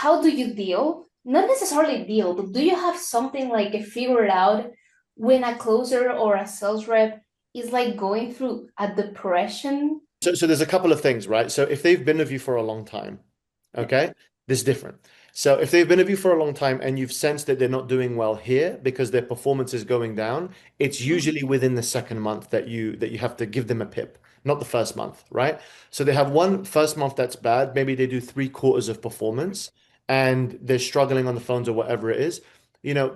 how do you deal? Not necessarily deal, but do you have something like figured out when a closer or a sales rep is like going through a depression? So there's a couple of things, right? So if they've been with you for a long time, okay, this is different. So if they've been with you for a long time and you've sensed that they're not doing well here because their performance is going down, it's usually within the second month that you have to give them a pip, not the first month, right? So they have one first month that's bad. Maybe they do three quarters of performance and they're struggling on the phones or whatever it is.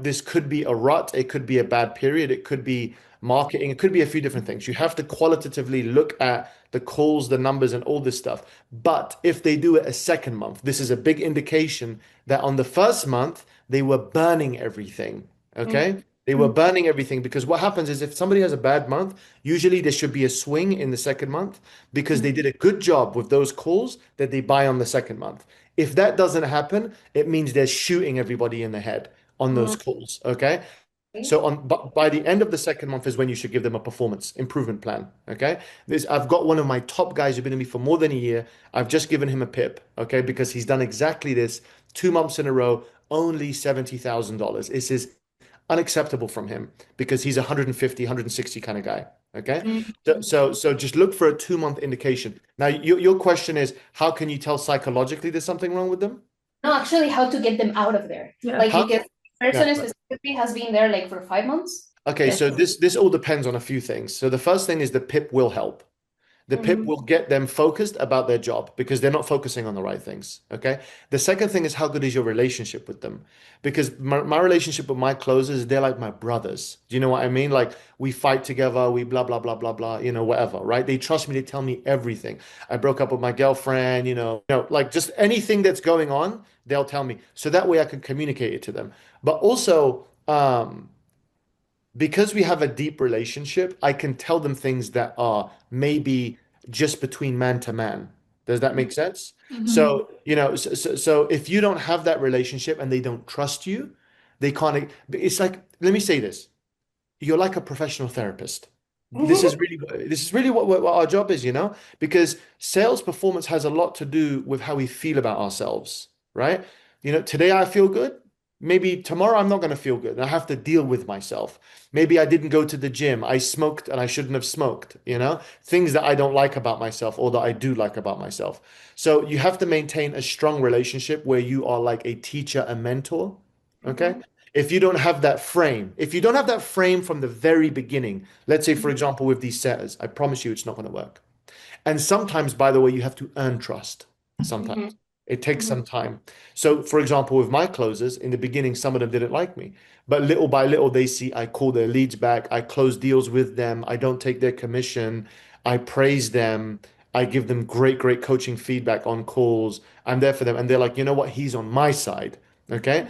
This could be a rut, it could be a bad period, it could be marketing, it could be a few different things. You have to qualitatively look at the calls, the numbers, and all this stuff. But if they do it a second month, this is a big indication that on the first month, they were burning everything. Okay? They were burning everything because what happens is if somebody has a bad month, usually there should be a swing in the second month because they did a good job with those calls that they buy on the second month. If that doesn't happen, it means they're shooting everybody in the head on those calls. Okay? So by the end of the second month is when you should give them a performance improvement plan. Okay. I've got one of my top guys who've been with me for more than a year. I've just given him a pip, okay, because he's done exactly this 2 months in a row, only $70,000. This is unacceptable from him because he's 150, 160 kind of guy. Okay. So just look for a 2 month indication. Now, your question is, how can you tell psychologically there's something wrong with them? No, actually, how to get them out of there. Yeah. Like, How? because the Yeah. person specifically has been there like for 5 months. Okay, Yeah. so this all depends on a few things. So the first thing is the PIP will help. The PIP Mhm. will get them focused about their job because they're not focusing on the right things. Okay. The second thing is how good is your relationship with them? Because my relationship with my closers, they're like my brothers. Do you know what I mean? Like we fight together, we blah, blah, blah, blah, blah, whatever, right? They trust me, they tell me everything. I broke up with my girlfriend, like just anything that's going on, they'll tell me. So that way I can communicate it to them. But also, because we have a deep relationship, I can tell them things that are maybe just between man to man. Does that make sense? Mhm. So if you don't have that relationship and they don't trust you, they can't. It's like, let me say this. You're like a professional therapist. This is really what our job is, because sales performance has a lot to do with how we feel about ourselves, right? Today I feel good. Maybe tomorrow I'm not going to feel good. I have to deal with myself. Maybe I didn't go to the gym. I smoked and I shouldn't have smoked. Things that I don't like about myself or that I do like about myself. So you have to maintain a strong relationship where you are like a teacher, a mentor. Okay. Mhm. If you don't have that frame from the very beginning, let's say, for example, with these setters, I promise you it's not going to work. And sometimes, by the way, you have to earn trust. Sometimes Mhm. it takes some time. So, for example, with my closers, in the beginning, some of them didn't like me. But little by little, they see I call their leads back, I close deals with them, I don't take their commission, I praise them, I give them great, great coaching feedback on calls. I'm there for them. And they're like, you know what? He's on my side. Okay.